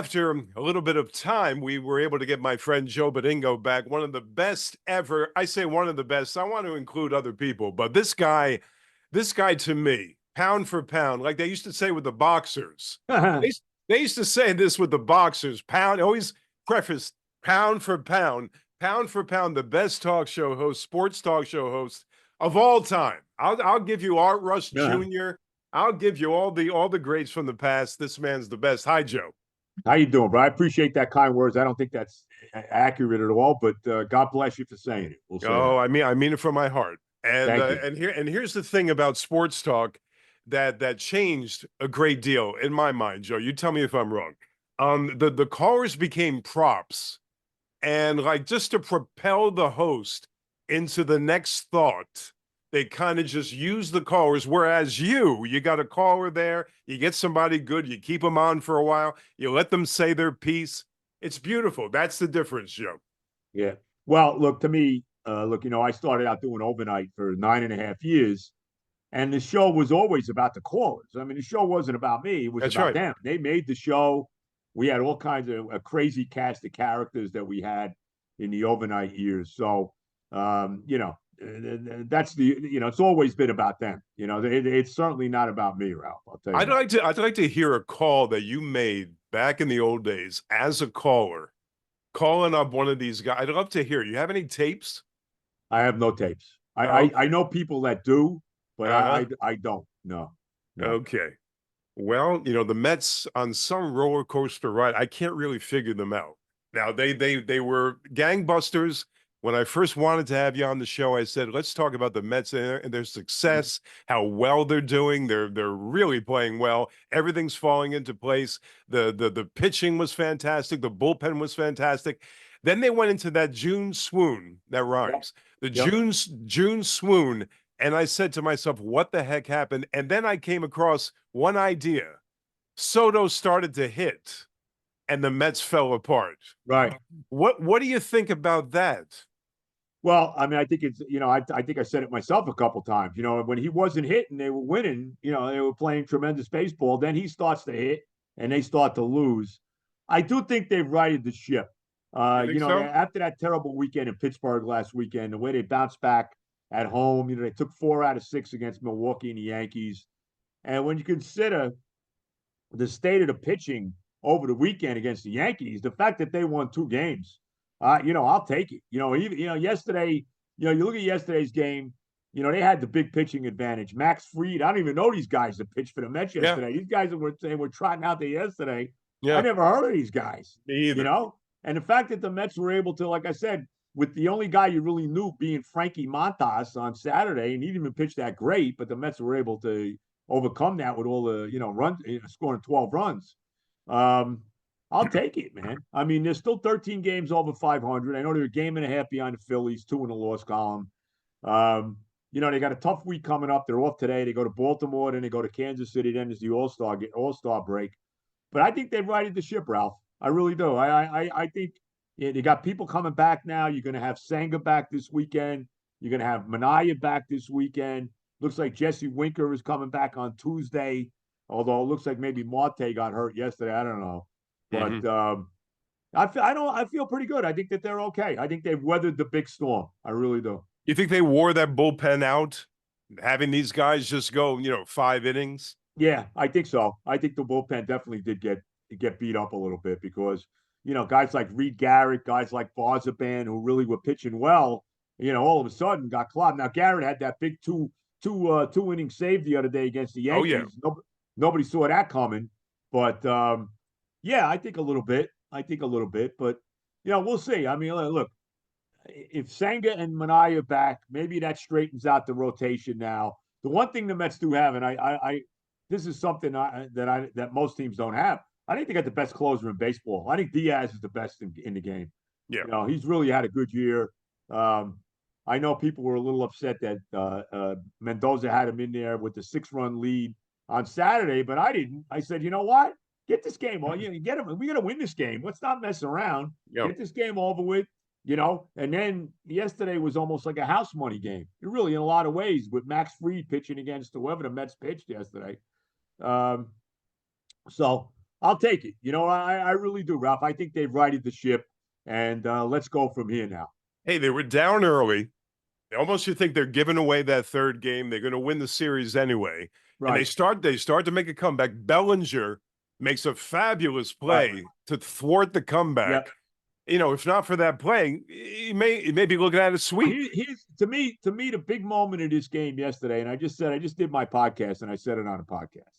after a little bit of time, we were able to get my friend Joe Benigno back, one of the best ever. I say one of the best. I want to include other people, but this guy to me, pound for pound, like they used to say with the boxers. They, they used to say this with the boxers, pound, always preface pound for pound, the best talk show host, sports talk show host of all time. I'll give you Art Rush Yeah. Jr. I'll give you all the greats from the past. This man's the best. Hi, Joe. How you doing, bro? I appreciate that kind words. I don't think that's accurate at all, but God bless you for saying it. We'll say Oh, that. I mean it from my heart. And Thank uh, you. and here's the thing about sports talk that changed a great deal in my mind, Joe. You tell me if I'm wrong. The callers became props, and like just to propel the host into the next thought, they kind of just use the callers. Whereas you got a caller there, you get somebody good, you keep them on for a while, you let them say their piece. It's beautiful. That's the difference, Joe. Yeah. Well, look, to me, I started out doing overnight for 9.5 years, and the show was always about the callers. I mean, the show wasn't about me, it was That's about right. them. They made the show. We had all kinds of a crazy cast of characters that we had in the overnight years. So, that's it's always been about them. It's certainly not about me, Ralph. I'll tell you I'd that. like to I'd like to hear a call that you made back in the old days as a caller, calling up one of these guys. I'd love to hear. You have any tapes? I have no tapes. I Okay. know people that do, but Uh-huh. I don't. No, no. Okay. Well, the Mets on some roller coaster ride, I can't really figure them out. Now they were gangbusters. When I first wanted to have you on the show, I said, let's talk about the Mets and their success, how well they're doing. They're really playing well. Everything's falling into place. The pitching was fantastic. The bullpen was fantastic. Then they went into that June swoon, that Yep. rhymes. The Yep. June swoon, and I said to myself, what the heck happened? And then I came across one idea. Soto started to hit and the Mets fell apart. Right. What do you think about that? Well, I mean, I think it's I think I said it myself a couple times. When he wasn't hitting, they were winning. They were playing tremendous baseball. Then he starts to hit, and they start to lose. I do think they've righted the ship. You think so? After that terrible weekend in Pittsburgh last weekend, the way they bounced back at home, they took 4 out of 6 against Milwaukee and the Yankees. And when you consider the state of the pitching over the weekend against the Yankees, the fact that they won 2 games, I'll take it. Even yesterday, you look at yesterday's game. They had the big pitching advantage. Max Fried, I don't even know these guys that pitched for the Mets Yeah, yesterday. These guys that were saying were trotting out there yesterday. I yeah, never heard of these guys. me either. And the fact that the Mets were able to, like I said, with the only guy you really knew being Frankie Montas on Saturday, and he didn't even pitch that great, but the Mets were able to overcome that with all the runs, scoring 12 runs. Um, I'll take it, man. I mean, there's still 13 games over 500. I know they're a game and a half behind the Phillies, 2 in the loss column. They got a tough week coming up. They're off today. They go to Baltimore, then they go to Kansas City. Then there's the All-Star break. But I think they've righted the ship, Ralph. I really do. I think they got people coming back now. You're going to have Senga back this weekend. You're going to have Mania back this weekend. Looks like Jesse Winker is coming back on Tuesday, although it looks like maybe Marte got hurt yesterday. I don't know. But Hmm. I feel pretty good. I think that they're okay. I think they've weathered the big storm. I really do. You think they wore that bullpen out, having these guys just go, 5 innings? Yeah, I think so. I think the bullpen definitely did get beat up a little bit because guys like Reed Garrett, guys like Barzaban, who really were pitching well, all of a sudden got clobbed. Now Garrett had that big two inning save the other day against the Oh yeah. Yankees. Nobody saw that coming, but yeah, I think a little bit. But we'll see. I mean, look, if Senga and Mania back, maybe that straightens out the rotation now. The one thing the Mets do have, and I this is something that most teams don't have. I think they got the best closer in baseball. I think Diaz is the best in the game. Yeah. He's really had a good year. I know people were a little upset that Mendoza had him in there with the 6-run lead on Saturday, but I didn't. I said, you know what? Get this game on. Get him. We got to win this game. Let's not mess around. Yeah. Get this game over with. And then yesterday was almost like a house money game. Really, in a lot of ways, with Max Fried pitching against whoever the Mets pitched yesterday. Um, so I'll take it. I really do, Ralph. I think they've righted the ship, and let's go from here now. Hey, they were down early. Almost you think they're giving away that third game. They're going to win the series anyway. And Right. they start to make a comeback. Bellinger makes a fabulous Right. play to thwart the Yep. comeback. If not for that play, he may be looking at a sweep. He's to me the big moment of this game yesterday, and I just did my podcast and I said it on a podcast.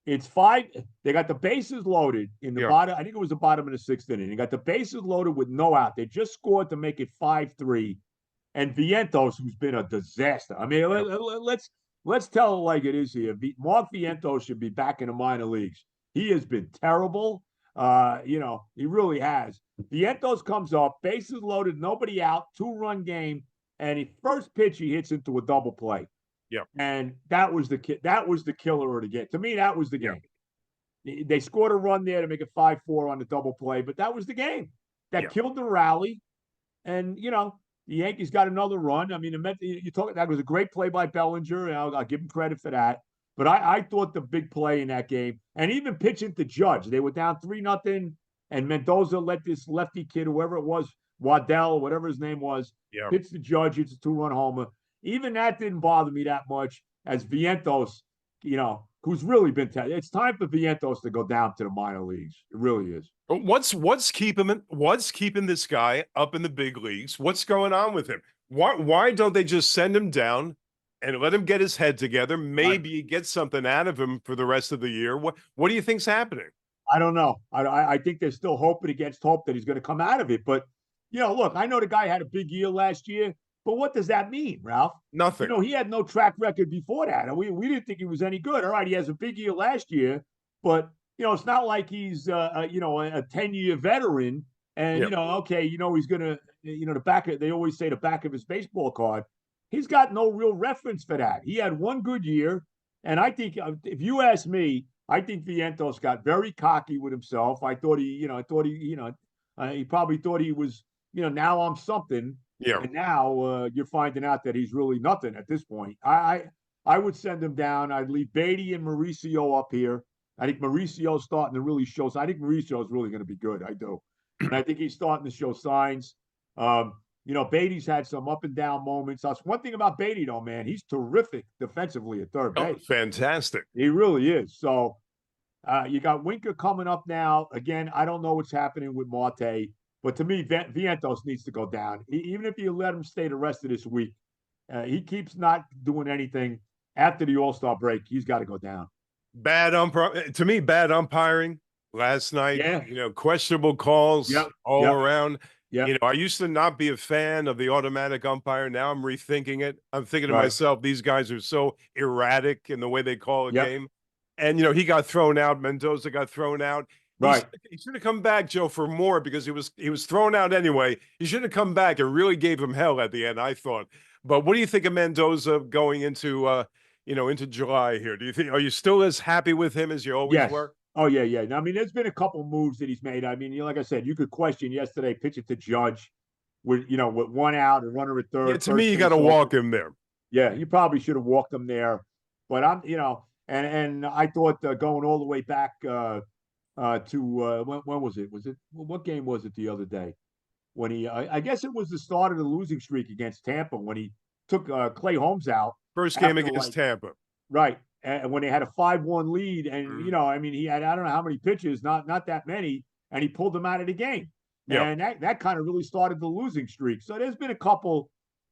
It's five. They got the bases loaded in the Yeah. bottom. I think it was the bottom of the sixth inning. They got the bases loaded with no out. They just scored to make it 5-3. And Vientos, who's been a disaster. I mean, Yep. let's tell it like it is here. Mark Vientos should be back in the minor leagues. He has been terrible. He really has. Vientos comes up, bases loaded, nobody out, 2-run game, and his first pitch he hits into a double play. Yep. And that was the killer of the game. To me, that was the game. Yep. They scored a run there to make it 5-4 on the double play, but that was the game. That killed the rally. And the Yankees got another run. I mean, that was a great play by Bellinger, and I'll give him credit for that. But I thought the big play in that game, and even pitching to Judge, they were down 3-0, and Mendoza let this lefty kid, whoever it was, Waddell, whatever his name was, pitch to Judge. It's a 2-run homer. Even that didn't bother me that much as Vientos, who's really been. It's time for Vientos to go down to the minor leagues. It really is. What's keeping this guy up in the big leagues? What's going on with him? Why don't they just send him down and let him get his head together? Maybe get something out of him for the rest of the year. What do you think's happening? I don't know. I think they're still hoping against hope that he's going to come out of it. But look, I know the guy had a big year last year, but what does that mean, Ralph? Nothing. He had no track record before that, and we didn't think he was any good. All right, he has a big year last year, but it's not like he's a 10-year veteran, and okay, he's gonna they always say the back of his baseball card. He's got no real reference for that. He had one good year, and I think if you ask me, I think Vientos got very cocky with himself. I thought he probably thought he was, now I'm something. Yeah. And now you're finding out that he's really nothing at this point. I would send him down. I'd leave Beatty and Mauricio up here. I think Mauricio's starting to really show. I think Mauricio is really going to be good. I do. And I think he's starting to show signs. Beatty's had some up and down moments. That's one thing about Beatty, though, man. He's terrific defensively at third base. Fantastic. He really is. So you got Winker coming up now. Again, I don't know what's happening with Marte. But to me, Vientos needs to go down. Even if you let him stay the rest of this week, he keeps not doing anything after the All-Star break. He's got to go down. Bad umpiring last night. Yeah. Questionable calls all around. Yeah. I used to not be a fan of the automatic umpire. Now I'm rethinking it. I'm thinking to myself, these guys are so erratic in the way they call a game. And he got thrown out. Mendoza got thrown out. Right. He should have come back, Joe, for more because he was thrown out anyway. He should have come back and really gave him hell at the end, I thought. But what do you think of Mendoza going into into July here? Are you still as happy with him as you always were? Oh, yeah. I mean, there's been a couple moves that he's made. I mean, like I said, you could question yesterday pitching to Judge with one out and runner at third. Yeah, to me, you got to walk him there. Yeah, you probably should have walked him there. But and I thought going all the way back when was it? What game was it the other day? When I guess it was the start of the losing streak against Tampa when he took Clay Holmes out. First game against Tampa. Right. And when they had a 5-1 lead, and I mean, he had I don't know how many pitches, not that many, and he pulled them out of the game. Yeah. And that kind of really started the losing streak. So there's been a couple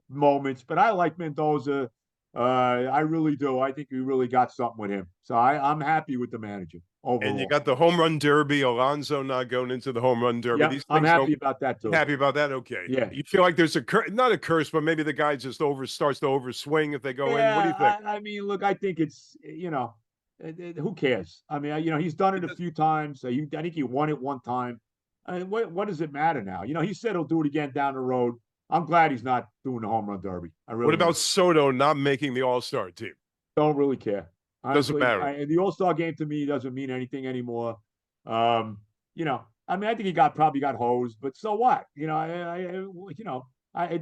moments, but I like Mendoza. I really do. I think we really got something with him. So I'm happy with the manager overall. And you got the home run derby. Alonso not going into the home run derby. Yeah, I'm happy about that too. Happy about that? Okay. Yeah. You feel like there's not a curse, but maybe the guy just starts to overswing if they go in. What do you think? I mean, look, I think it's who cares? I mean, he's done it a few times. I think he won it one time. I mean, what does it matter now? He said he'll do it again down the road. I'm glad he's not doing the home run derby. What about Soto not making the All-Star team? Don't really care. Honestly, doesn't matter. The All-Star game to me doesn't mean anything anymore. I mean, I think he probably got hosed, but so what? It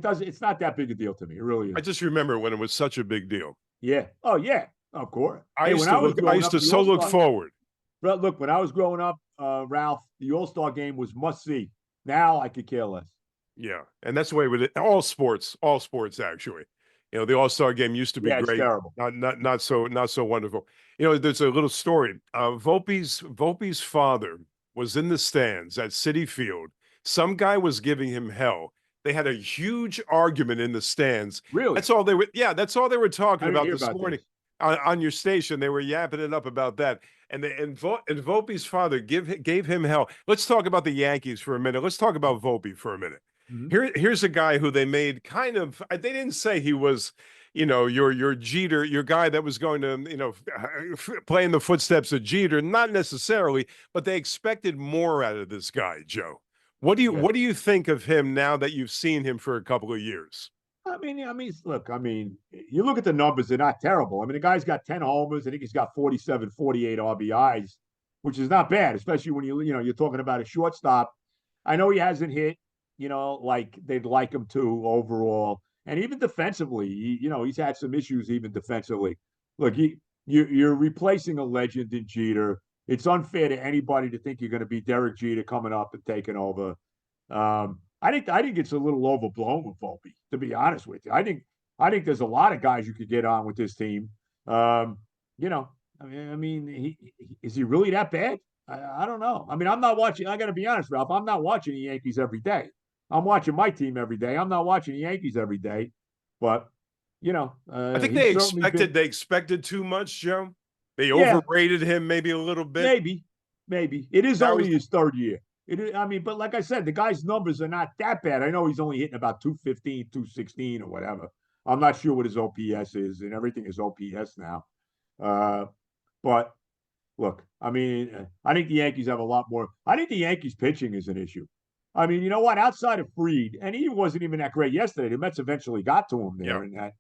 doesn't. It's not that big a deal to me. It really is. I just remember when it was such a big deal. Yeah. Oh yeah. Of course. I used to so look forward. But look, when I was growing up, Ralph, the All-Star game was must see. Now I could care less. Yeah, and that's the way with it. All sports actually. The All-Star game used to be Yeah, it's great. terrible. Not so wonderful. There's a little story. Volpe's father was in the stands at Citi Field. Some guy was giving him hell. They had a huge argument in the stands. Really? That's all they were. Yeah, that's all they were talking I didn't about hear this about morning this. on your station. They were yapping it up about that. And Volpe's father gave him hell. Let's talk about the Yankees for a minute. Let's talk about Volpe for a minute. Mhm. Here's a guy who they made kind of. They didn't say he was, your Jeter, your guy that was going to, play in the footsteps of Jeter. Not necessarily, but they expected more out of this guy, Joe. What do you Yeah. what do you think of him now that you've seen him for a couple of years? Look, you look at the numbers, they're not terrible. I mean, the guy's got 10 homers. I think he's got 47, 48 RBIs, which is not bad, especially when you're talking about a shortstop. I know he hasn't hit, like they'd like him to overall. And even defensively, he's had some issues even defensively. Look, you're replacing a legend in Jeter. It's unfair to anybody to think you're going to be Derek Jeter coming up and taking over. I think it's a little overblown with Volpe, to be honest with you. I think there's a lot of guys you could get on with this team. Um, you know, is he really that bad? I don't know. I mean, I'm not watching. I got to be honest, Ralph. I'm not watching the Yankees every day. I'm watching my team every day. I'm not watching the Yankees every day. But I think he's certainly been. they expected too much, Joe. They Yeah, overrated him maybe a little bit. maybe it is Now he's only his third year. But like I said, the guy's numbers are not that bad. I know he's only hitting about 215, 216 or whatever. I'm not sure what his OPS is, and everything is OPS now. Uh, but look, I think the Yankees have a lot more. I think the Yankees pitching is an issue. I mean, you know what? Outside of Fried, and he wasn't even that great yesterday. The Mets eventually got to him yeah. there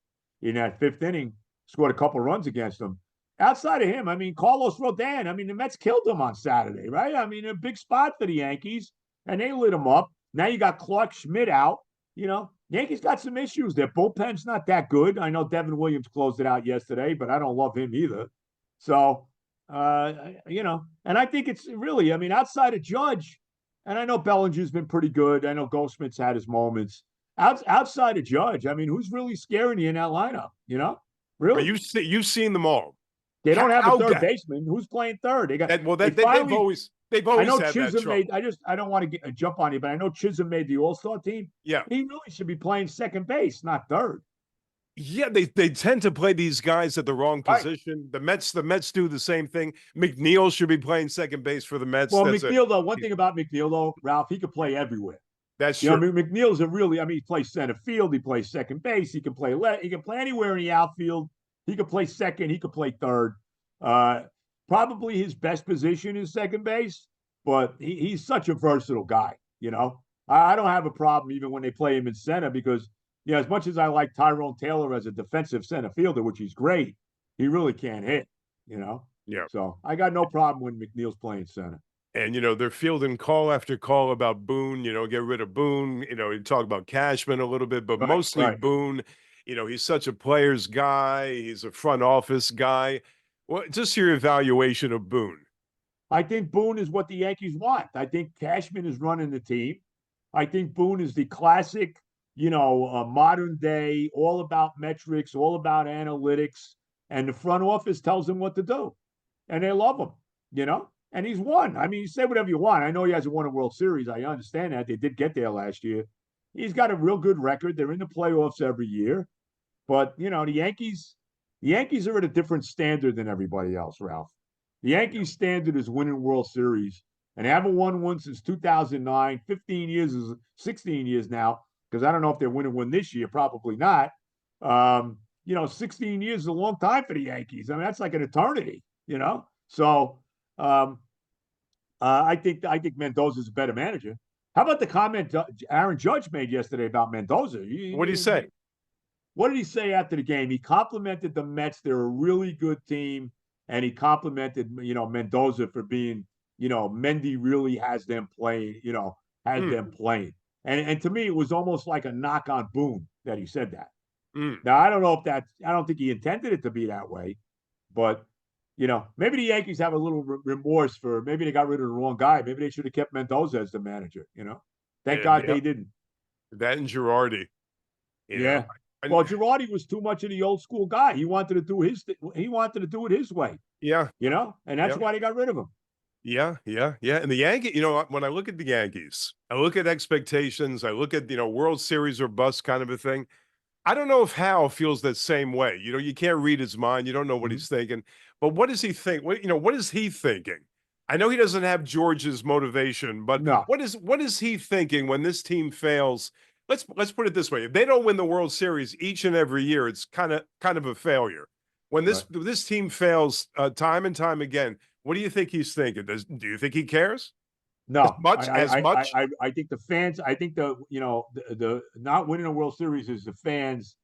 in that fifth inning, scored a couple runs against him. Outside of him, Carlos Rodon. The Mets killed him on Saturday, right? A big spot for the Yankees, and they lit him up. Now you got Clark Schmidt out. Yankees got some issues. Their bullpen's not that good. I know Devin Williams closed it out yesterday, but I don't love him either. So, and I think it's really, outside of Judge, and I know Bellinger's been pretty good. I know Goldschmidt's had his moments. Outside of Judge, who's really scaring you in that lineup? Are Really? you've seen them all? They don't have a How third that baseman. Who's playing third? They got. that well They that finally. they've I always know had that Chisholm trouble. made. I don't want to jump on you, but I know Chisholm made the All-Star team. Yeah. He really should be playing second base, not third. Yeah, they tend to play these guys at the wrong Right. position. The Mets do the same thing. McNeil should be playing second base for the Mets. Well, McNeil though, one thing about McNeil though, Ralph, he could play everywhere. That's true. McNeil's a really. He plays center field. He plays second base. He can play He can play anywhere in the outfield. He could play second. He could play third. Probably his best position is second base, but he's such a versatile guy. I don't have a problem even when they play him in center because as much as I like Tyrone Taylor as a defensive center fielder, which he's great, he really can't hit. Yeah. So I got no problem when McNeil's playing center. And they're fielding call after call about Boone. Get rid of Boone. You talk about Cashman a little bit, but Right, mostly right. Boone. He's such a player's guy. He's a front office guy. Well, just your evaluation of Boone. I think Boone is what the Yankees want. I think Cashman is running the team. I think Boone is the classic, modern day, all about metrics, all about analytics, and the front office tells him what to do, and they love him. And he's won. You say whatever you want. I know he hasn't won a World Series. I understand that. They did get there last year. He's got a real good record. They're in the playoffs every year. But, the Yankees are at a different standard than everybody else, Ralph. The Yankees standard is winning World Series, and they haven't won one since 2009. 15 years is 16 years now, because I don't know if they're winning one this year. Probably not. 16 years is a long time for the Yankees. That's like an eternity. So I think Mendoza's a better manager. How about the comment Aaron Judge made yesterday about Mendoza? What do you say? What did he say after the game? He complimented the Mets. They're a really good team. And he complimented, Mendoza for being, Mendy really has them playing, them playing. And to me, it was almost like a knock on Boone that he said that. Now, I don't know I don't think he intended it to be that way, but Maybe the Yankees have a little remorse for maybe they got rid of the wrong guy. Maybe they should have kept Mendoza as the manager. Thank God Yeah, they didn't. that and Girardi. You know, Yeah. and Well, Girardi was too much of the old school guy. He wanted to do he wanted to do it his way. yeah, And that's yeah. why they got rid of him. Yeah, yeah, yeah. And the Yankees, when I look at the Yankees, I look at expectations, I look at, World Series or bust kind of a thing. I don't know if Hal feels that same way. You can't read his mind. You don't know what Mhm. he's thinking. But what does he think? What is he thinking? I know he doesn't have George's motivation, but No, what is he thinking when this team fails? Let's put it this way. If they don't win the World Series each and every year, it's kind of a failure. When right. this team fails time and time again, what do you think he's thinking? Do you think he cares as No, much as much? I think the fans. I think the not winning a World Series is the fans.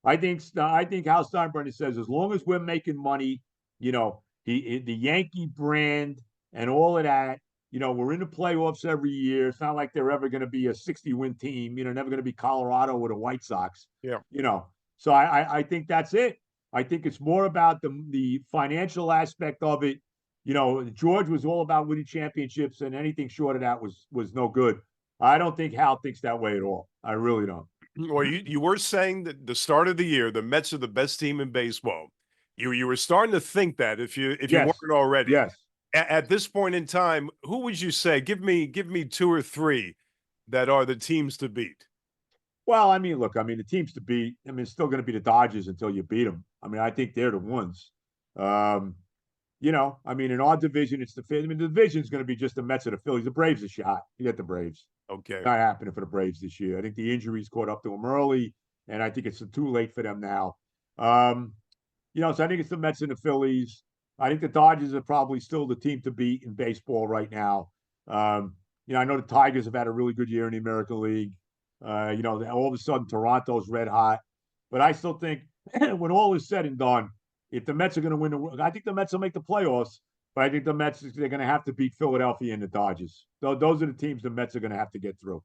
I think Hal Steinbrenner says as long as we're making money, the Yankee brand and all of that. We're in the playoffs every year. It's not like they're ever going to be a 60-win team. Never going to be Colorado or the White Sox. Yeah. So I think that's it. I think it's more about the financial aspect of it. George was all about winning championships, and anything short of that was no good. I don't think Hal thinks that way at all. I really don't. Well, you were saying that the start of the year, the Mets are the best team in baseball. You were starting to think that if you Yes, weren't already. yes. At this point in time, who would you say? Give me two or three that are the teams to beat. Well, look, the teams to beat. It's still going to be the Dodgers until you beat them. I think they're the ones. Um, in our division, it's the the division is going to be just the Mets and the Phillies. The Braves are shot. You get the Braves. Okay. Not happening for the Braves this year. I think the injuries caught up to them early, and I think it's too late for them now. Um, so I think it's the Mets and the Phillies. I think the Dodgers are probably still the team to beat in baseball right now. I know the Tigers have had a really good year in the American League. All of a sudden Toronto's red hot, but I still think when all is said and done, if the Mets are going to win, I think the Mets will make the playoffs. But I think the Mets they're going to have to beat Philadelphia and the Dodgers. So those are the teams the Mets are going to have to get through.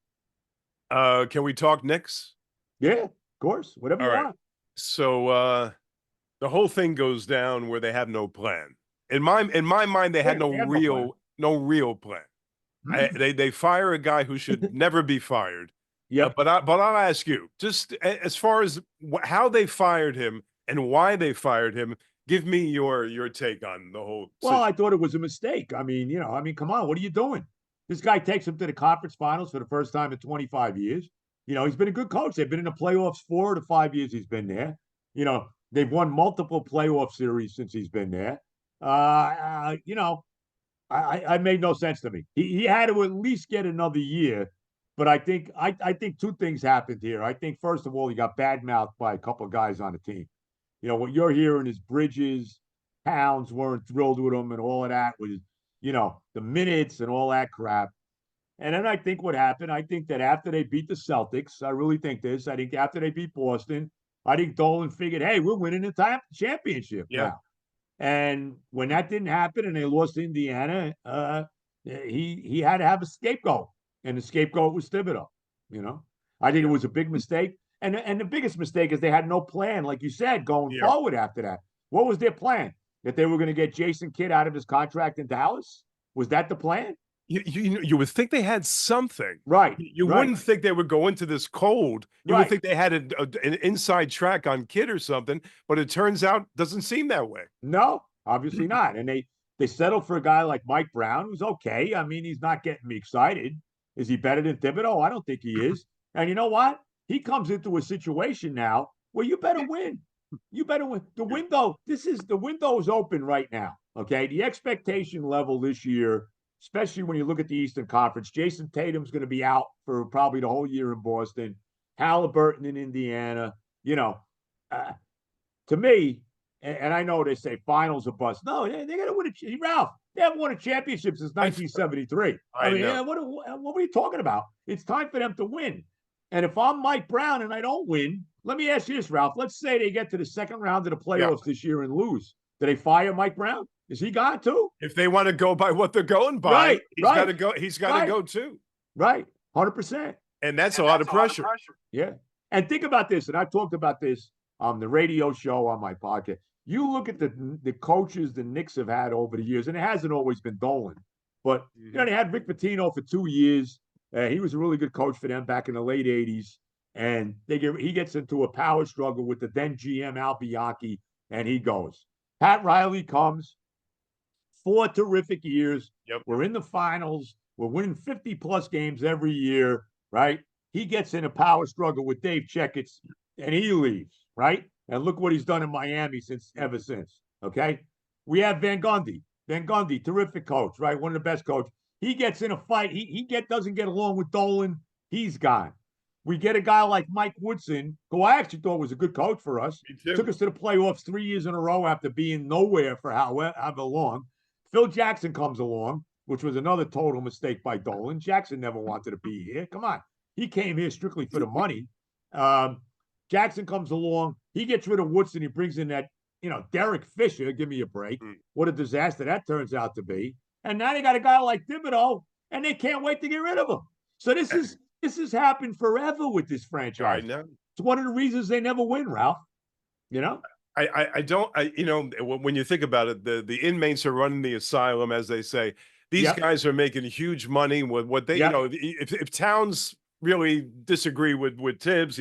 Can we talk Knicks? Yeah, of course, whatever All you right. want. So the whole thing goes down where they have no plan. In my mind, they had Yeah, no they have no plan. real plan. They fire a guy who should never be fired. Yep. But I'll ask you, just as far as how they fired him and why they fired him, give me your take on the whole Well, I situation. thought it was a mistake. Come on, what are you doing? This guy takes them to the conference finals for the first time in 25 years. He's been a good coach. They've been in the playoffs 4 to 5 years he's been there. They've won multiple playoff series since he's been there. I made no sense to me. He had to at least get another year. But I think two things happened here. I think first of all, he got badmouthed by a couple of guys on the team. What you're hearing is Bridges, Towns weren't thrilled with him, and all of that was, the minutes and all that crap. And then I think what happened, I think that after they beat the Celtics, I really think this. I think after they beat Boston, I think Dolan figured, hey, we're winning the championship Yeah, now. And when that didn't happen and they lost to Indiana, he had to have a scapegoat, and the scapegoat was Thibodeau. You know, I think it yeah, was a big mistake, and the biggest mistake is they had no plan, like you said, going yeah. forward after that. What was their plan? That they were going to get Jason Kidd out of his contract in Dallas? Was that the plan? You would think they had something. Right, You right, wouldn't think they would go into this cold. You would right. think they had an inside track on Kid or something, but it turns out doesn't seem that way. No, obviously not. And they settled for a guy like Mike Brown, who's okay. He's not getting me excited. Is he better than Thibodeau? I don't think he is. And you know what? He comes into a situation now where you better win. You better win. The window is open right now. Okay. The expectation level this year, especially when you look at the Eastern Conference, Jason Tatum's going to be out for probably the whole year in Boston, Halliburton in Indiana. You know, uh, to me, and I know they say finals are bust. No, they're going to win a Ralph. They haven't won a championship since 1973. I know. What are you talking about? It's time for them to win. And if I'm Mike Brown and I don't win, let me ask you this, Ralph. Let's say they get to the second round of the Yeah. playoffs this year and lose. Do they fire Mike Brown? Is he gone too? If they want to go by what they're going by, Right, he's right, got to go. He's got to right. go too. Right, 100%. And that's a lot of pressure. Yeah. And think about this, and I talked about this on the radio show on my podcast. You look at the coaches the Knicks have had over the years, and it hasn't always been Dolan, but they had Rick Pitino for 2 years. He was a really good coach for them back in the late '80s, and he gets into a power struggle with the then GM Al Bianchi, and he goes. Pat Riley comes, 4 terrific years. Yep. We're in the finals. We're winning 50 plus games every year, right? He gets in a power struggle with Dave Checketts, and he leaves, right? And look what he's done in Miami ever since. Okay. We have Van Gundy. Van Gundy, terrific coach, right? One of the best coaches. He gets in a fight. He doesn't get along with Dolan. He's gone. We get a guy like Mike Woodson, who I actually thought was a good coach for us. Took us to the playoffs 3 years in a row after being nowhere for however long. Phil Jackson comes along, which was another total mistake by Dolan. Jackson never wanted to be here. Come on. He came here strictly for the money. Jackson comes along. He gets rid of Woodson. He brings in that, Derek Fisher. Give me a break. What a disaster that turns out to be. And now they got a guy like Thibodeau, and they can't wait to get rid of him. So this has happened forever with this franchise. I know. It's one of the reasons they never win, Ralph. I don't, when you think about it, the inmates are running the asylum, as they say. These guys are making huge money with what they, if Towns really disagree with Tibbs,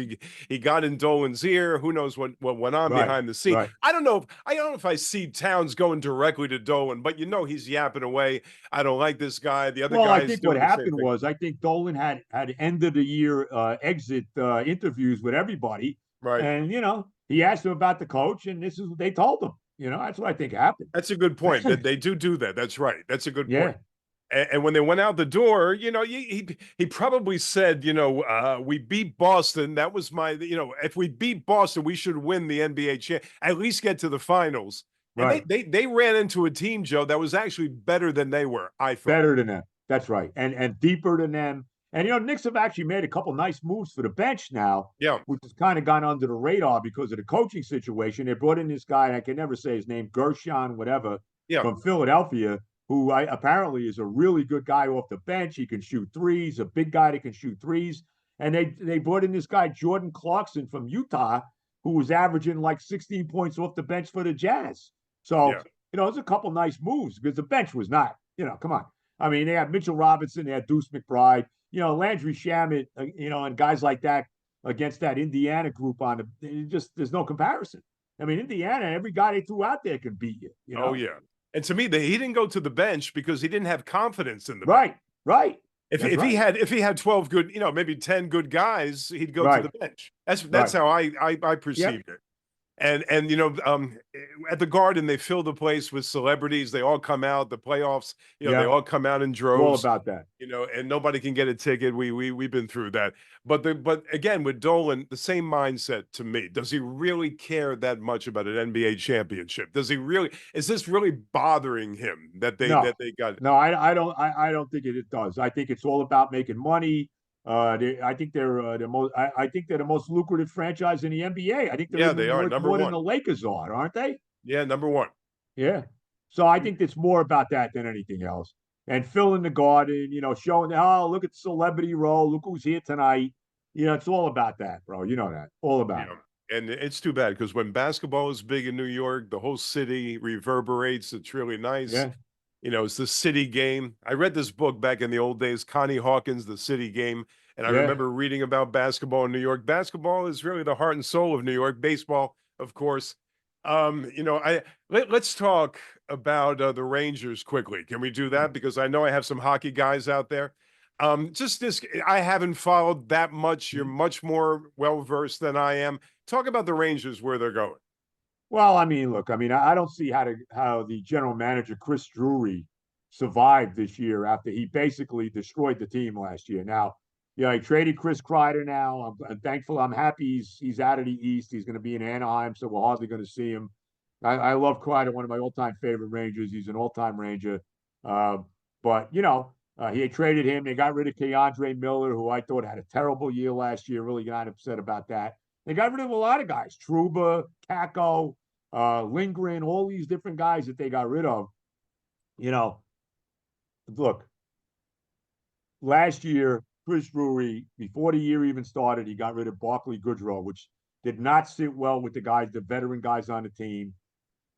he got in Dolan's ear. Who knows what went on behind the scene? Right. I don't know if I see Towns going directly to Dolan, but he's yapping away. I don't like this guy. The other guys. I think what happened was I think Dolan had end of the year exit interviews with everybody, right? And he asked him about the coach, and this is what they told him. That's what I think happened. That's a good point. That they do that. That's right. That's a good point. And when they went out the door, he probably said, we beat Boston. That was my, if we beat Boston, we should win the NBA championship, at least get to the finals. And they ran into a team, Joe, that was actually better than they were. I thought better than them. That's right, and deeper than them. And Knicks have actually made a couple nice moves for the bench now, which has kind of gone under the radar because of the coaching situation. They brought in this guy, I can never say his name, Gershon, whatever, from Philadelphia, who apparently is a really good guy off the bench. He can shoot threes, a big guy that can shoot threes. And they brought in this guy, Jordan Clarkson from Utah, who was averaging like 16 points off the bench for the Jazz. So, it's a couple nice moves because the bench was not, come on. I mean, they had Mitchell Robinson, they had Deuce McBride, Landry Shamet, and guys like that against that Indiana group there's no comparison. I mean, Indiana, every guy they threw out there can beat you. Oh, yeah. And to me, he didn't go to the bench because he didn't have confidence in the bench. Right. If he had 12 good, maybe 10 good guys, he'd go to the bench. That's how I perceived it. And at the Garden, they fill the place with celebrities. They all come out. The playoffs, they all come out in droves. All about that. And nobody can get a ticket. We've been through that. But again, with Dolan, the same mindset to me. Does he really care that much about an NBA championship? Does he really? Is this really bothering him that they got it? No, I don't think it does. I think it's all about making money. I think they're the most lucrative franchise in the NBA. I think they are number more one than the Lakers are, aren't they? Yeah, number one. Yeah. So I think it's more about that than anything else. And filling the Garden, showing look at the celebrity role. Look who's here tonight. It's all about that, bro. You know that. All about it. And it's too bad because when basketball is big in New York, the whole city reverberates. It's really nice. Yeah. It's the city game. I read this book back in the old days, Connie Hawkins, The City Game. And I remember reading about basketball in New York. Basketball is really the heart and soul of New York. Baseball, of course. Let's talk about the Rangers quickly. Can we do that? Because I know I have some hockey guys out there. I haven't followed that much. You're much more well-versed than I am. Talk about the Rangers, where they're going. Well, I mean, look, I don't see how the general manager, Chris Drury, survived this year after he basically destroyed the team last year. Now, he traded Chris Kreider now. I'm thankful. I'm happy he's out of the East. He's going to be in Anaheim, so we're hardly going to see him. I love Kreider, one of my all-time favorite Rangers. He's an all-time Ranger. But he had traded him. They got rid of Keandre Miller, who I thought had a terrible year last year. Really got upset about that. They got rid of a lot of guys. Trouba, Kako, Lindgren, all these different guys that they got rid of. Look, last year, Chris Drury, before the year even started, he got rid of Barclay Goodrow, which did not sit well with the veteran guys on the team.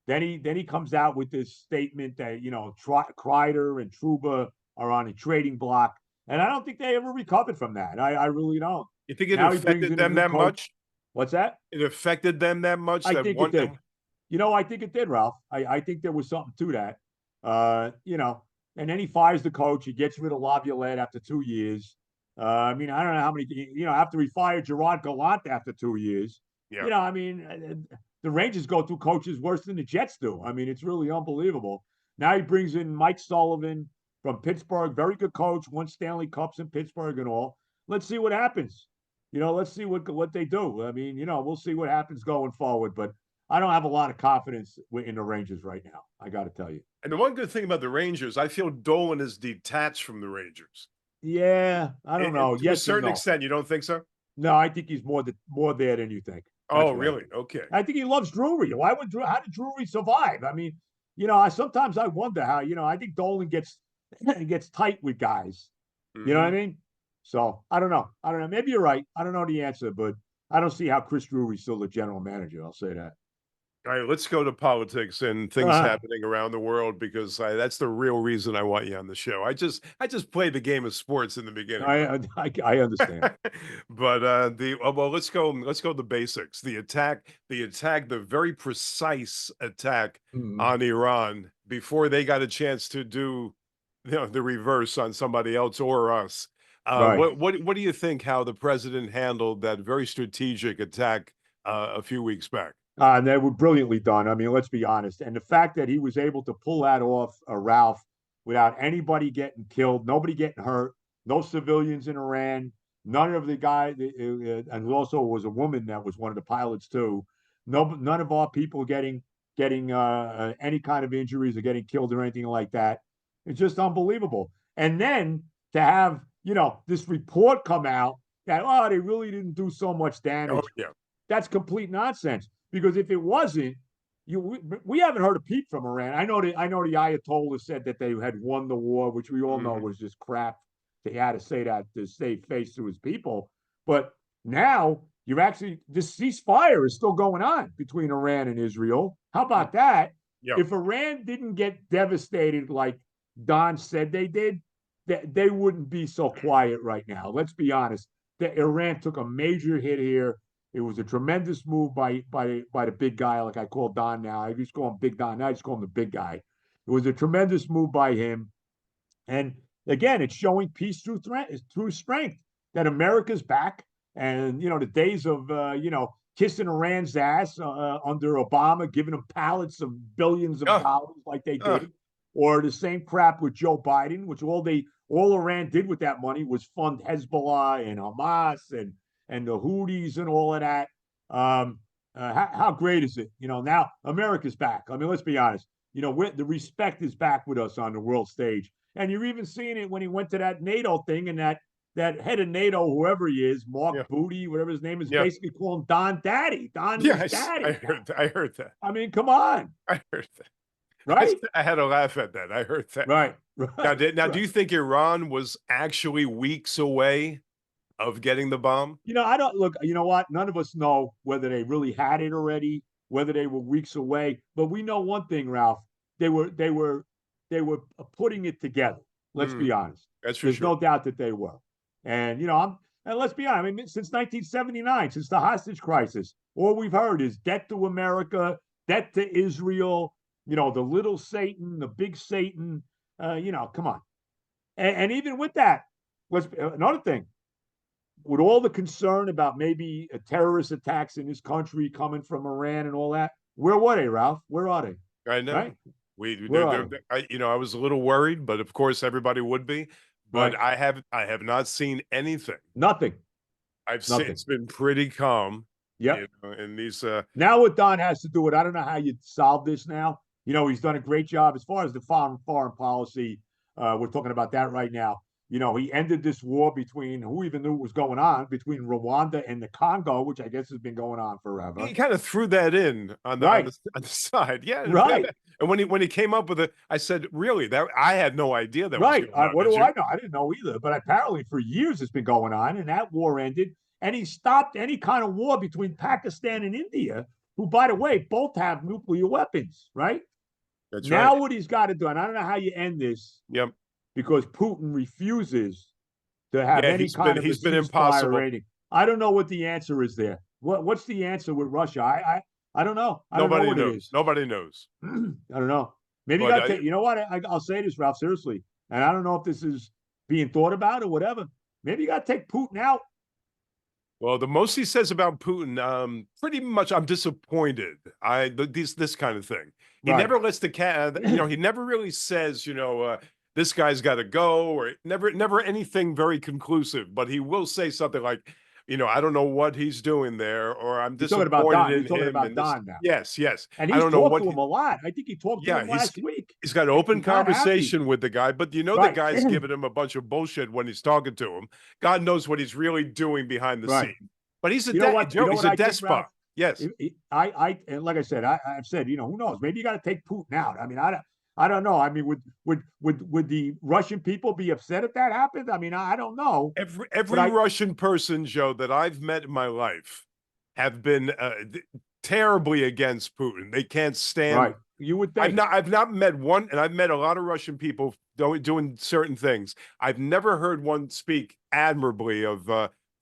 Then he comes out with this statement that Kreider and Trouba are on a trading block, and I don't think they ever recovered from that. I really don't. You think it Now he brings affected in a them new that coach. much? What's that? It affected them that much I that think it one. did. I think it did, Ralph. I think there was something to that. And then he fires the coach. He gets rid of Laviolette after 2 years. I mean, I don't know how many, after he fired Gerard Gallant after 2 years, Yeah. I mean, the Rangers go through coaches worse than the Jets do. I mean, it's really unbelievable. Now he brings in Mike Sullivan from Pittsburgh, very good coach, won Stanley Cups in Pittsburgh and all. Let's see what happens. Let's see what they do. I mean, we'll see what happens going forward, but I don't have a lot of confidence in the Rangers right now. I got to tell you. And the one good thing about the Rangers, I feel Dolan is detached from the Rangers. Yeah, I don't know. To a Yes and certain no. extent, you don't think so? No, I think he's more there than you think. That's Oh, what I really? think. Okay. I think he loves Drury. How did Drury survive? I mean, sometimes I wonder how. I think Dolan gets tight with guys. You know what I mean? So I don't know. Maybe you're right. I don't know the answer, but I don't see how Chris Drury's still the general manager. I'll say that. All right, let's go to politics and things happening around the world because that's the real reason I want you on the show. I just play the game of sports in the beginning. I understand. But let's go the basics. The very precise attack on Iran before they got a chance to do the reverse on somebody else or us. Right. What do you think how the president handled that very strategic attack a few weeks back? And they were brilliantly done. I mean, let's be honest. And the fact that he was able to pull that off, Ralph, without anybody getting killed, nobody getting hurt, no civilians in Iran, none of the guy, and also was a woman that was one of the pilots too. None of our people getting any kind of injuries or getting killed or anything like that. It's just unbelievable. And then to have this report come out that they really didn't do so much damage. Oh yeah, that's complete nonsense. Because if it wasn't, we haven't heard a peep from Iran. I know the Ayatollah said that they had won the war, which we all know was just crap. They had to say that to save face to his people. But now this ceasefire is still going on between Iran and Israel. How about that? Yeah. If Iran didn't get devastated like Don said they did, they wouldn't be so quiet right now. Let's be honest. Iran took a major hit here. It was a tremendous move by the big guy, like I call Don now. I used to call him Big Don. Now I just call him the big guy. It was a tremendous move by him. And again, it's showing peace through strength, that America's back. And, the days of, kissing Iran's ass under Obama, giving them pallets of billions of dollars like they did, or the same crap with Joe Biden, which all Iran did with that money was fund Hezbollah and Hamas and the Houthis and all of that. How great is it? Now America's back. I mean, let's be honest. The respect is back with us on the world stage. And you're even seeing it when he went to that NATO thing and that head of NATO, whoever he is, Mark Booty, whatever his name is, basically calling Don Daddy. Don is Daddy. I heard that. I mean, come on. I heard that. Right? I had to laugh at that. I heard that. Right. Now, do you think Iran was actually weeks away of getting the bomb? I don't look. You know what? None of us know whether they really had it already, whether they were weeks away. But we know one thing, Ralph. They were putting it together. Let's be honest. That's for There's sure. no doubt that they were. And and let's be honest. I mean, since 1979, since the hostage crisis, all we've heard is debt to America, debt to Israel. The little Satan, the big Satan. Come on. And even with that, another thing. With all the concern about maybe terrorist attacks in this country coming from Iran and all that, where were they, Ralph? Where are they? I know. Right? I was a little worried, but of course everybody would be. But I have not seen anything. Nothing. Seen it's been pretty calm. Yeah. And these now what Don has to do it. I don't know how you solve this now. He's done a great job as far as the foreign policy. We're talking about that right now. He ended this war between who even knew what was going on between Rwanda and the Congo, which I guess has been going on forever. He kind of threw that in on the side. Yeah. Right. And when he came up with it, I said, really, that I had no idea that was going on. What do I know? I didn't know either. But apparently for years it's been going on, and that war ended. And he stopped any kind of war between Pakistan and India, who, by the way, both have nuclear weapons, right? That's right. Now what he's got to do, and I don't know how you end this Yep. because Putin refuses to have Yeah, any kind of a he's been ceasefire or impossible. anything. I don't know what the answer is there. What's the answer with Russia? I don't know. I don't know Nobody what it knows. is. Nobody knows. I don't know. Maybe you But got to take. You know what? I'll say this, Ralph. Seriously, and I don't know if this is being thought about or whatever. Maybe you got to take Putin out. well, the most he says about Putin, pretty much, I'm disappointed. This kind of thing. He Right. never lets the cat. He never really says, this guy's got to go, or never anything very conclusive. But he will say something like, I don't know what he's doing there, or I'm You're talking about disappointed Don. You're in talking him. about And this, Don now, yes, yes, and I he's don't know talked what to he. him a lot. I think he talked to Yeah, him last week. he's got open He's not happy. conversation with the guy, but the Right. guy's giving him a bunch of bullshit when he's talking to him. God knows what he's really doing behind the Right. scene. But he's a You know what? You Joe. know He's what a I think, despot. Ralph? Yes. And like I said, I've said, who knows? Maybe you got to take Putin out. I mean, I don't know. I mean, would the Russian people be upset if that happened? I mean, I don't know. But Every Russian person, Joe, that I've met in my life have been terribly against Putin. They can't stand. right. You would think. I've not met one, and I've met a lot of Russian people doing certain things. I've never heard one speak admirably of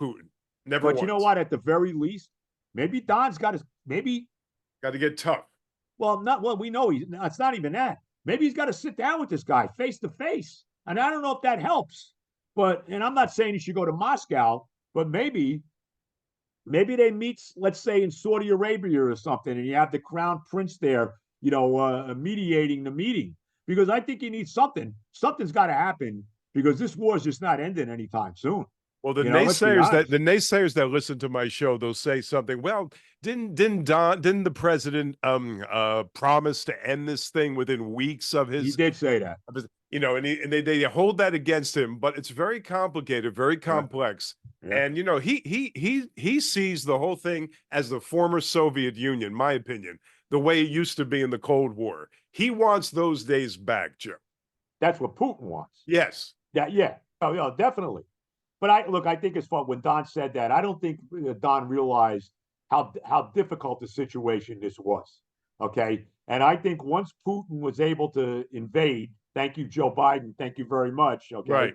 Putin. Never But you know once. what? At the very least, maybe Don's got to maybe. Got to get tough. Well, not well. We know it's not even that. Maybe he's got to sit down with this guy face to face. And I don't know if that helps. But and I'm not saying he should go to Moscow, but maybe they meet, let's say, in Saudi Arabia or something, and you have the crown prince there, mediating the meeting. Because I think you need something. Something's got to happen because this war is just not ending anytime soon. Well, Let's be honest. the naysayers that listen to my show, they'll say something. Well, didn't the president promise to end this thing within weeks of He his did say that. and they hold that against him, but it's very complicated, very Yeah, complex. yeah. And he sees the whole thing as the former Soviet Union, my opinion, the way it used to be in the Cold War. He wants those days back, Joe. That's what Putin wants. Yes. Yeah. Oh, yeah, definitely. But I think it's fun when Don said that. I don't think Don realized how difficult the situation this was. Okay, and I think once Putin was able to invade, thank you, Joe Biden, thank you very much. Okay, Right.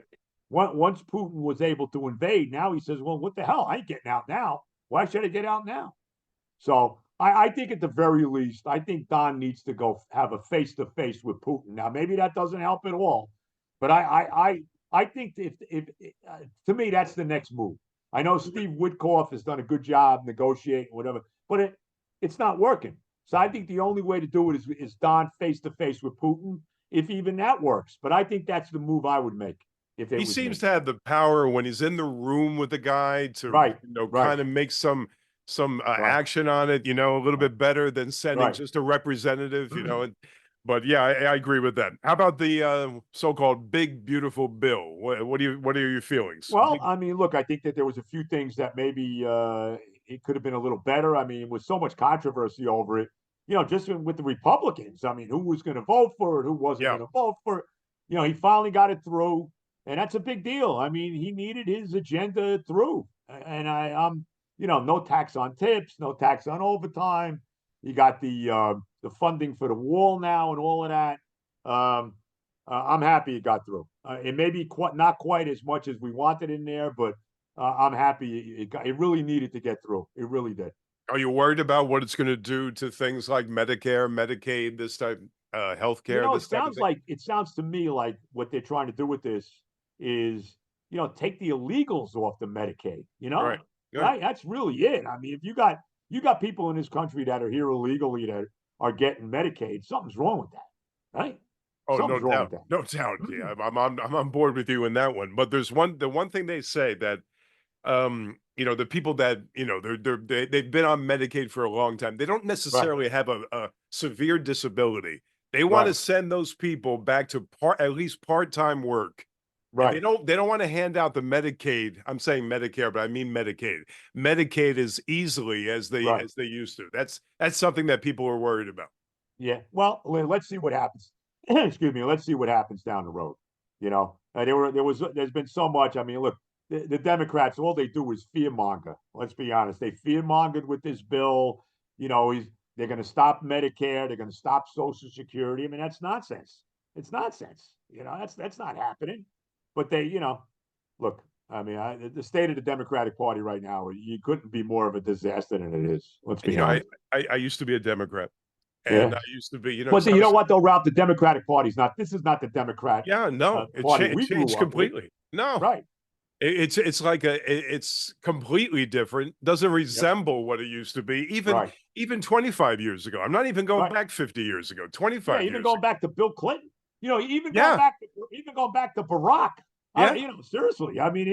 once Putin was able to invade, now he says, well, what the hell? I ain't getting out now. Why should I get out now? So I think at the very least, I think Don needs to go have a face to face with Putin. Now maybe that doesn't help at all, but I think if to me that's the next move. I know Steve Witkoff has done a good job negotiating whatever, but it's not working. So I think the only way to do it is Don face to face with Putin, if even that works. But I think that's the move I would make if it He was seems me. to have the power when he's in the room with the guy to Right, right, kind of make some right, action on it, a little right, bit better than sending right. just a representative, but yeah, I agree with that. How about the so-called big beautiful bill? What are your feelings? Well, I mean, look, I think that there was a few things that maybe it could have been a little better. I mean, with so much controversy over it, just with the Republicans. I mean, who was going to vote for it? Who wasn't Yeah. going to vote for it? He finally got it through, and that's a big deal. I mean, he needed his agenda through, and no tax on tips, no tax on overtime. You got the funding for the wall now and all of that. Um, I'm happy it got through. It may be not quite as much as we wanted in there, but I'm happy it really needed to get through. It really did. Are you worried about what it's going to do to things like Medicare, Medicaid, this type, healthcare, this type of thing? It sounds to me like what they're trying to do with this is, take the illegals off the Medicaid. Right. Good. Right? That's really it. I mean, if you got people in this country that are here illegally that are getting Medicaid, something's wrong with that, right? Oh, no Something's wrong with doubt, that. no doubt. Yeah, I'm on board with you in that one. But the one thing they say that the people that they've been on Medicaid for a long time, they don't Right, necessarily have a severe disability. They want to right, send those people back to at least part-time work. And right. they don't want to hand out the Medicaid. I'm saying Medicare, but I mean Medicaid. Medicaid as easily Right. as they used to. That's something that people are worried about. Yeah. Well, let's see what happens. Excuse me. Let's see what happens down the road. There's been so much. I mean, look, the Democrats, all they do is fear monger. Let's be honest. They fear mongered with this bill. they're going to stop Medicare, they're going to stop Social Security. I mean, that's nonsense. It's nonsense. That's not happening. But look, I mean, the state of the Democratic Party right now, you couldn't be more of a disaster than it is. Let's And be honest. I used to be a Democrat, and Yeah. I used to be, But you know what, though, Ralph? The Democratic Party's not. This is not the Democrat yeah, no, party it we changed grew up with. completely. No, Right. it's like it's completely different. Doesn't Yep. resemble what it used to be. Right. Even 25 years ago. I'm not even going Right. back 50 years ago. Yeah. 25 Even years going ago. back to Bill Clinton. Even Yeah, going back to Barack. yeah. Seriously. I mean,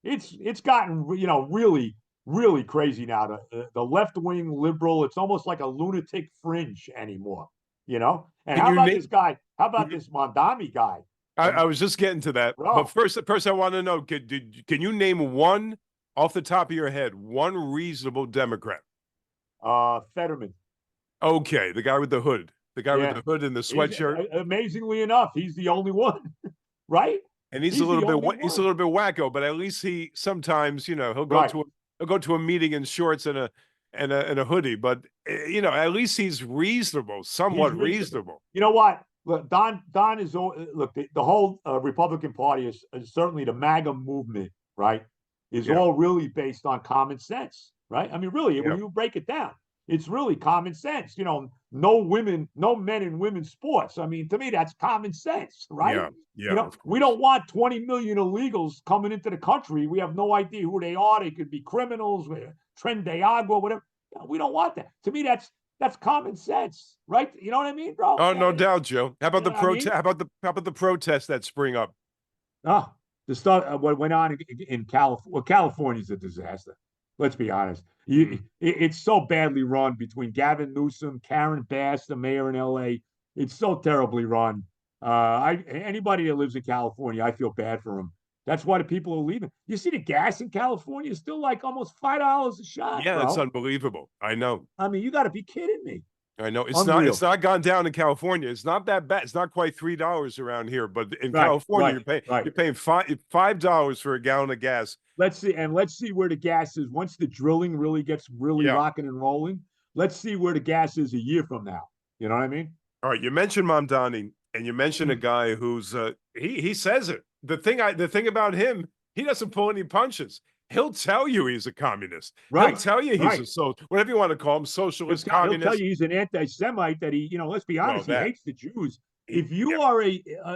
it's gotten really really crazy now. The left wing liberal. It's almost like a lunatic fringe anymore. And Can how you about name? this guy? How about this Mondami guy? I was just getting to that, but Bro, first I want to know: can you name one off the top of your head, one reasonable Democrat? Fetterman. Okay, the guy with the hood, the guy with Yeah. the hood and the He's sweatshirt, amazingly enough, he's the only one, right? and he's a He's little the only bit one. wacko, but at least he sometimes Right. he'll go to a meeting in shorts and a hoodie, but at least he's reasonable, He's somewhat reasonable. reasonable. You know what? Look, Don is look. The whole Republican Party is certainly the MAGA movement, right? Is Yeah, all really based on common sense, right? I mean, really, yeah, when you break it down, it's really common sense. No women, no men in women's sports. I mean, to me, that's common sense, right? yeah, yeah. Of We course. don't want 20 million illegals coming into the country. We have no idea who they are. They could be criminals, Tren de Agua, whatever. We don't want that. To me, that's common sense, right? You know what I mean, bro? Oh, no doubt, Joe. How about You know the what I mean? protest? How about the protests that spring up? Oh, the stuff what went on in California. Well, California's a disaster. Let's be honest. Mm. It's so badly run between Gavin Newsom, Karen Bass, the mayor in LA. It's so terribly run. Anybody that lives in California, I feel bad for them. That's why the people are leaving. You see, the gas in California is still like almost $5 a shot, Yeah, it's bro. unbelievable. I know. I mean, you got to be kidding me. I know it's Unreal. not gone down in California. It's not that bad. It's not quite $3 around here, but in Right, California right, you're right. paying $5 for a gallon of gas. Let's see where the gas is once the drilling really gets really Yeah. rocking and rolling. Let's see where the gas is a year from now. You know what I mean? All right. You mentioned Mamdani, and you mentioned a Mm. guy who's he says it. The thing about him, he doesn't pull any punches. He'll tell you he's a communist. He'll Right, tell you he's right. a whatever you want to call him, socialist, He'll tell communist. you he's an anti-Semite. That let's be Well, honest, he that hates the Jews. he, If you yeah. are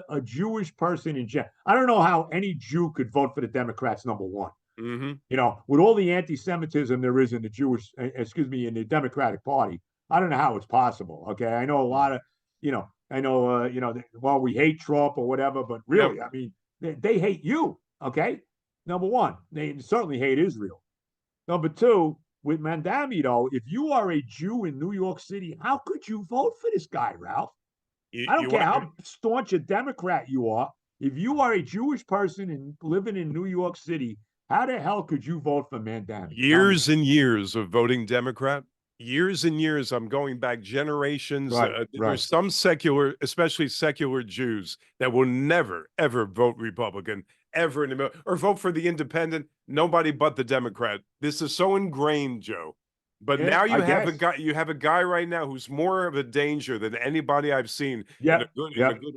a Jewish person in general, I don't know how any Jew could vote for the Democrats. Number one, Mm-hmm. with all the anti-Semitism there is in the in the Democratic Party, I don't know how it's possible. Okay, I know a lot of, I know, well, we hate Trump or whatever, but Yep. really, I mean, they hate you. Okay, number one, they certainly hate Israel. Number two, with Mandami, though, if you are a Jew in New York City, how could you vote for this guy, Ralph? I don't You care want how staunch a Democrat you are. If you are a Jewish person and living in New York City, how the hell could you vote for Mandami? Tell me years that. and years of voting Democrat. Years and years. I'm going back generations. Right, right. There's some secular, especially secular Jews, that will never, ever vote Republican, ever in the or vote for the independent. Nobody but the Democrat. This is so ingrained, Joe. But Yeah, now I guess. you have a guy right now who's more of a danger than anybody I've seen in Yep, a yep. good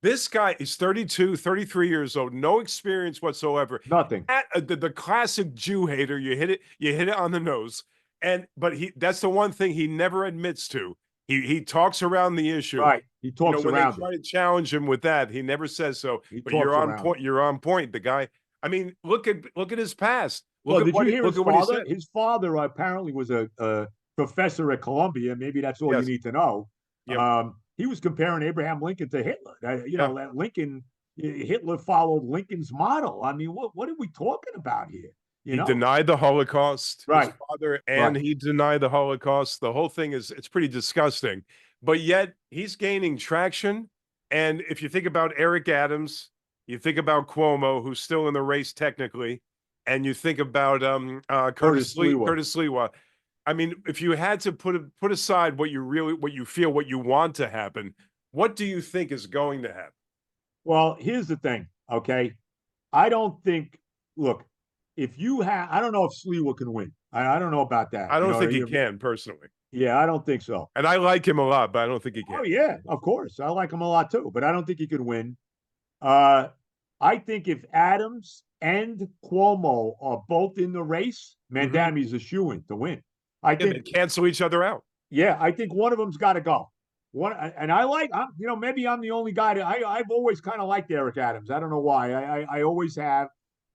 this guy is 32, 33 years old, no experience whatsoever. Nothing. The classic Jew hater, you hit it on the nose. But that's the one thing he never admits to. He talks around the issue. Right. He talks When they around it. try to challenge him with that, he never says so. He But talks around it. you're on point. The guy, I mean, look at his past. Well, did you hear Look his at what he father? said. His father apparently was a professor at Columbia. Maybe that's all you Yes. need to know. Yep. He was comparing Abraham Lincoln to Hitler. Yeah. That Hitler followed Lincoln's model. I mean, what are we talking about here? He denied the Holocaust, his Right, father, and right. he denied the Holocaust. The whole thing it's pretty disgusting. But yet he's gaining traction. And if you think about Eric Adams, you think about Cuomo, who's still in the race technically, and you think about Curtis Sliwa. Curtis Sliwa. I mean, if you had to put aside what you feel, what you want to happen, what do you think is going to happen? Well, here's the thing. Okay, I don't think. Look, if you have, I don't know if Sliwa can win. I don't know about that. I You don't know, think he can personally. yeah, I don't think so. And I like him a lot, but I don't think he Oh can. yeah, of course. I like him a lot too, but I don't think he could win. Uh, I think if Adams and Cuomo are both in the race, Hmm. Mandami's a shoo-in to win. I Yeah, they think, cancel each other out. yeah, I think one of them's got to go. One, and I like, maybe I'm the only guy that I've always kind of liked Eric Adams. I don't know why. I always have.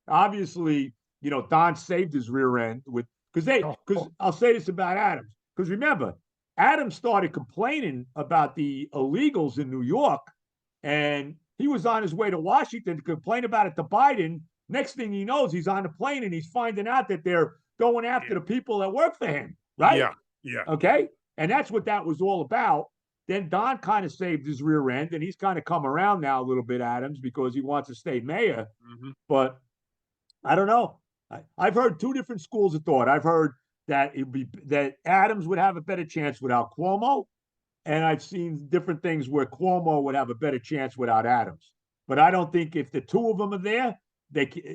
Obviously, Don saved his rear end because Oh, I'll say this about Adams. Because remember, Adams started complaining about the illegals in New York, and he was on his way to Washington to complain about it to Biden. Next thing he knows, he's on the plane and he's finding out that they're going after yeah, the people that work for him, right? yeah, yeah, yeah. Okay. And that's what that was all about. Then Don kind of saved his rear end, and he's kind of come around now a little bit, Adams, because he wants to stay mayor. Hmm. But I don't know. I've heard two different schools of thought. I've heard that that Adams would have a better chance without Cuomo, and I've seen different things where Cuomo would have a better chance without Adams. But I don't think if the two of them are there,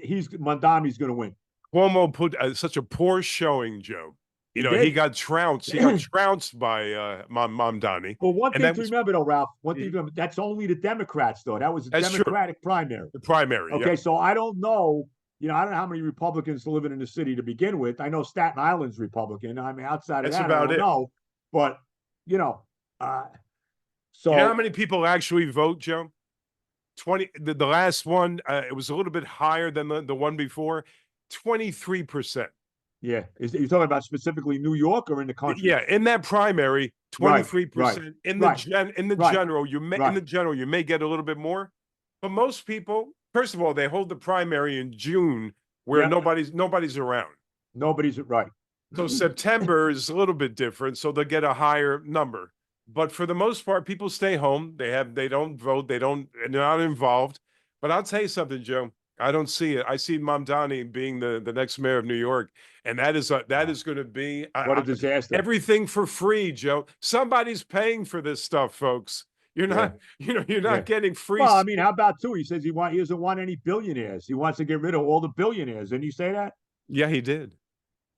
he's Mondami's going to win. Cuomo put such a poor showing, Joe. He He did. got trounced. He got trounced by Mom Donnie, Well, one and thing that to was remember, though, Ralph, one thing to remember, that's only the Democrats, though. That was a that's true. Democratic primary. The primary, yeah, Okay, so I don't know. I don't know how many Republicans living in the city to begin with. I know Staten Island's Republican. I mean, outside of that's that, I about don't it. know. But you know, uh, You know how so many people actually vote, Joe? 20. The last one, it was a little bit higher than the one before. 23%. yeah, is you talking about specifically New York or in the country? Yeah, in that primary, Right, right, 23%. right, In the right, general, right. you may get a little bit more. But most people, first of all, they hold the primary in June where Yeah, nobody's around. nobody's right. So September is a little bit different, so they'll get a higher number. But for the most part, people stay home. They don't vote, they're not involved. But I'll tell you something, Joe. I don't see it. I see Mamdani being the next mayor of New York, and that is going to be What a disaster. everything for free, Joe. Somebody's paying for this stuff, folks. You're Yeah, not, you're yeah. not getting free. Well, I mean, how about two? He says he doesn't want any billionaires. He wants to get rid of all the billionaires. Didn't he say that? Yeah, he did.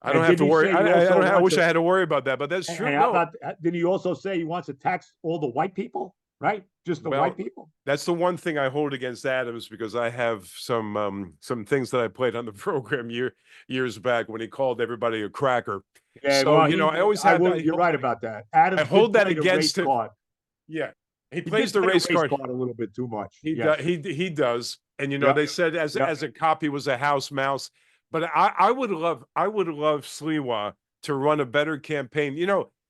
I don't And have didn't to he worry. say he I also don't. I wants wish to? I had to worry about that, but that's true. And how No, about? Did he also say he wants to tax all the white people? Right, just the white well, people. that's the one thing I hold against Adams because I have some things that I played on the program years back when he called everybody a cracker. Yeah, So well, I always I had will. You're right about that. Adams did hold that play the race against him. card. Yeah, he He plays did the play the race race card. card a little bit too much. He Yes. does. He does. And Yep. they said Yep. as a cop he was a house mouse. But I would love Sliwa to run a better campaign.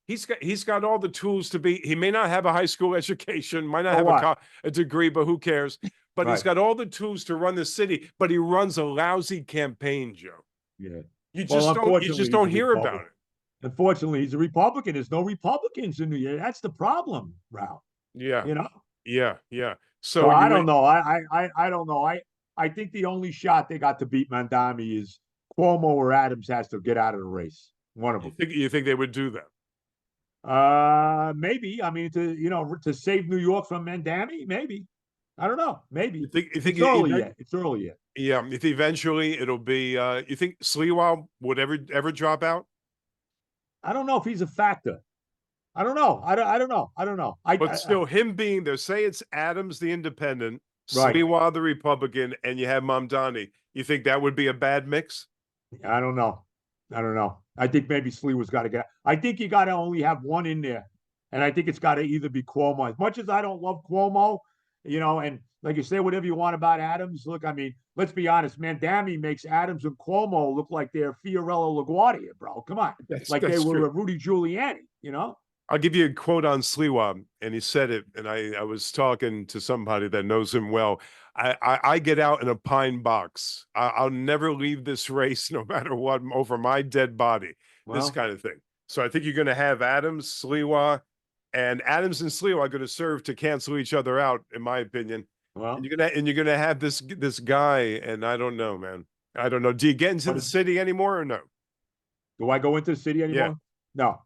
He's got all the tools to be. He may not have a high school education, might not So have what? a degree, but who cares? But he's Right. got all the tools to run the city. But he runs a lousy campaign, Joe. Yeah. Well, You unfortunately, just he's don't a hear about Republican. it. Unfortunately, he's a Republican. There's no Republicans in New York. That's the problem, Ralph. Yeah, You know. yeah. So So I you don't know. I don't know. I think the only shot they got to beat Mandami is Cuomo or Adams has to get out of the race. One of them. you think they would do that? Maybe. I mean, to save New York from Mandami, maybe. I don't know. Maybe You think it's early yet. It's early yet. Yeah, if eventually it'll be you think Sliwa would ever drop out? I don't know if he's a factor. I don't know. I don't know. I don't know. But still him being there, say it's Adams the independent, Right. Sliwa the Republican, and you have Mamdani. You think that would be a bad mix? I don't know. I don't know. I think maybe Sliwa's got to get. I think you got to only have one in there, and I think it's got to either be Cuomo. As much as I don't love Cuomo, and like you say, whatever you want about Adams. Look, I mean, let's be honest. Mandami makes Adams and Cuomo look like they're Fiorello LaGuardia, bro. Come on, like they That's true. were Rudy Giuliani. I'll give you a quote on Sliwa, and he said it, and I was talking to somebody that knows him well. I get out in a pine box. I'll never leave this race, no matter what, over my dead body. This Well, kind of thing. So I think you're going to have Adams, Sliwa, and Adams and Sliwa are going to serve to cancel each other out, in my opinion. And well, you're gonna have this guy, and I don't know, man. I don't know. Do you get into the what city anymore or no? do I go into the city Yeah, anymore? No, no.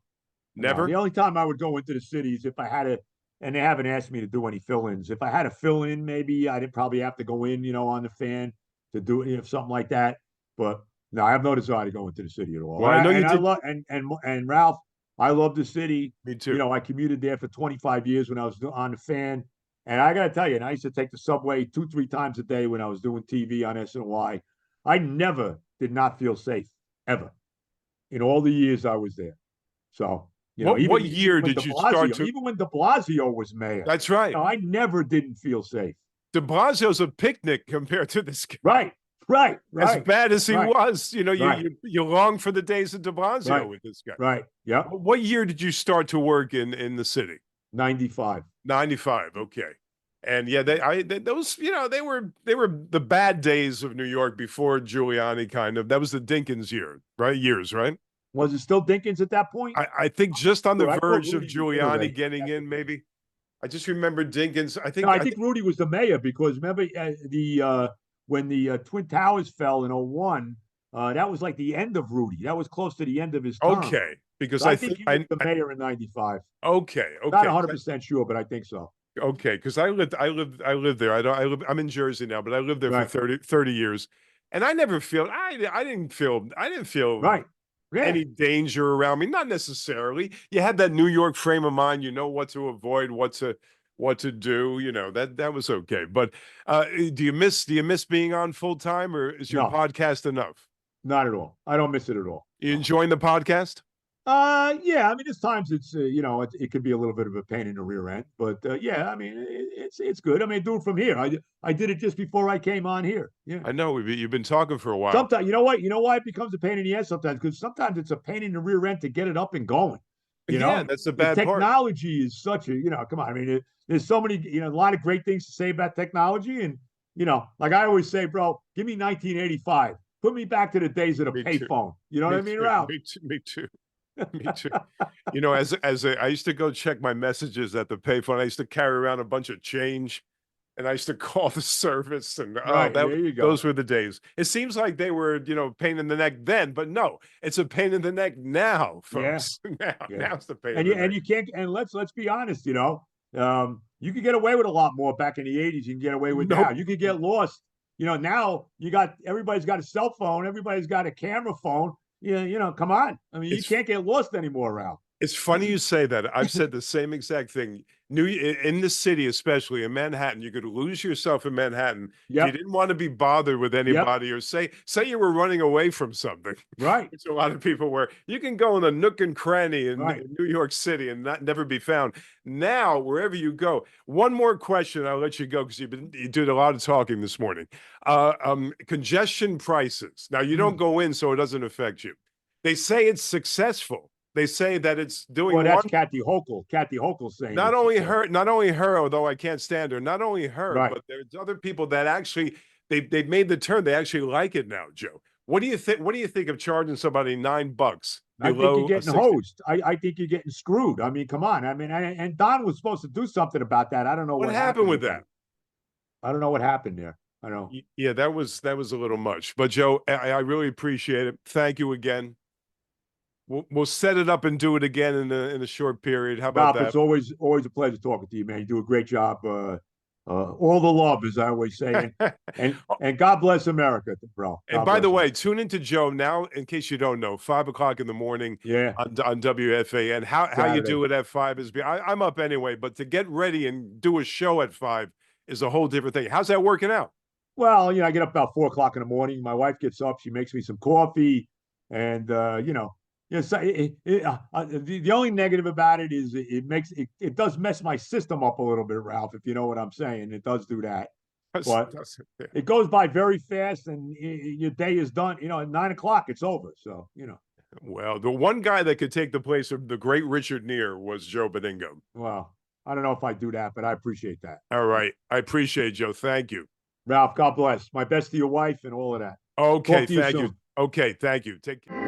The never. only time I would go into the city is if I had to, and they haven't asked me to do any fill-ins. If I had to fill in, maybe I'd probably have to go in, on the fan to do something like that. But No, I have no desire to go into the city at all. Well, I know you I did. love and Ralph, I love the city. Me You too. know, I commuted there for 25 years when I was on the fan. And I got to tell you, and I used to take the subway 2, 3 times a day when I was doing TV on SNY. I never did not feel safe ever in all the years I was there. So, you know, What year did you start to? Even when De Blasio was mayor, That's right. I never didn't feel safe. De Blasio's a picnic compared to this guy. Right, right, As right, bad as he right, was, you know, right, you long for the days of De Blasio right, with this guy. right. Yep. What year did you start to work in the city? 95. 95. Okay. And yeah, those, you know, they were the bad days of New York before Giuliani kind of. That was the Dinkins years, right? Was it still Dinkins at that point? I think just on the I thought verge of Rudy was Giuliani iterating getting back in, then. maybe. I just remember Dinkins. No, I think Rudy was the mayor because remember the when the Twin Towers fell in '01, that was like the end of Rudy. That was close to the end of his term. Okay, because So I think he was the I mayor in '95. okay, Not okay. 100% sure, but I think so. Okay, because I lived there. I'm in Jersey now, but I lived there for Right. 30 years. And I didn't feel Right. Yeah. any danger around me. Not necessarily. You had that New York frame of mind, you know what to avoid, what to do, you know, that was okay. But do you miss being on full time, or is your No, podcast enough? not at all. I don't miss it at all. You No. enjoying the podcast? Yeah. I mean, there's times it's you know it could be a little bit of a pain in the rear end, but yeah. I mean, it's good. I mean, do it from here. I did it just before I came on here. Yeah. I know you've been talking for a while. Sometimes, you know what? You know why it becomes a pain in the ass sometimes? Because sometimes it's a pain in the rear end to get it up and going. You Yeah, know, that's the the bad part. technology is such a, you know, come on. I mean, there's so many, you know, a lot of great things to say about technology. And, you know, like I always say, bro, give me 1985. Put me back to the days of the Me too. payphone. You know what Me I mean, too. Ralph? Me too. Me too. Me too. You know, I used to go check my messages at the payphone. I used to carry around a bunch of change, and I used to call the service, and Right. There you those go. were the days. It seems like they were, you know, pain in the neck then, but no, it's a pain in the neck now, Yeah. folks. Yeah. Now it's the pain in the And neck. you can't, and let's be honest, you know, you could get away with a lot more back in the 80s. You can get away with now. Nope. You could get lost. You know, now everybody's got a cell phone, everybody's got a camera phone. You know, come on. I mean, you It's can't get lost anymore, Ralph. It's funny you say that. I've said the same exact thing. In the city, especially in Manhattan, you could lose yourself in Manhattan if you Yep. didn't want to be bothered with Yep. anybody, or say you were running away from something, Right. which a lot of people were. You can go in a nook and cranny Right. in New York City and never be found. Now, wherever you go, one more question, I'll let you go because you did a lot of talking this morning. Congestion prices. Now, you don't Mm. go in, so it doesn't affect you. They say it's successful. They say that it's doing Well, that's one. Kathy Hochul. Kathy Hochul saying Not it's only successful. her, not only her, although I can't stand her. Not only her, Right. but there's other people that actually they've made the turn. They actually like it now, Joe. What do you think? What do you think of charging somebody $9 I think you're below a getting 60? hosed. I think you're getting screwed. I mean, come on. I mean, and Don was supposed to do something about that. I don't know What what happened happened with with that? that. I don't know what happened there. I know. Yeah, that was a little much. But Joe, I really appreciate it. Thank you again. We'll set it up and do it again in a short period. How about Ralph, that? it's always a pleasure talking to you, man. You do a great job. All the love, as I always say, and God bless America, bro. And God by the bless him. way, tune into Joe now, in case you don't know, 5 o'clock in the morning Yeah, on WFAN. How you Saturday. do it at 5 is I'm up anyway, but to get ready and do a show at 5 is a whole different thing. How's that working out? Well, you know, I get up about 4 o'clock in the morning. My wife gets up. She makes me some coffee, and you know, yes. The only negative about it is it does mess my system up a little bit, Ralph. If you know what I'm saying, it does do that. But Yeah. it goes by very fast, and your day is done. You know, at 9 o'clock, it's over. So you know, Well, the one guy that could take the place of the great Richard Neer was Joe Benigno. well, I don't know if I do that, but I appreciate that. All right. I appreciate it, Joe. Thank you. Ralph, God bless. My best to your wife and all of that. Okay. Talk to you Thank you. soon. Okay. Thank you. Take care.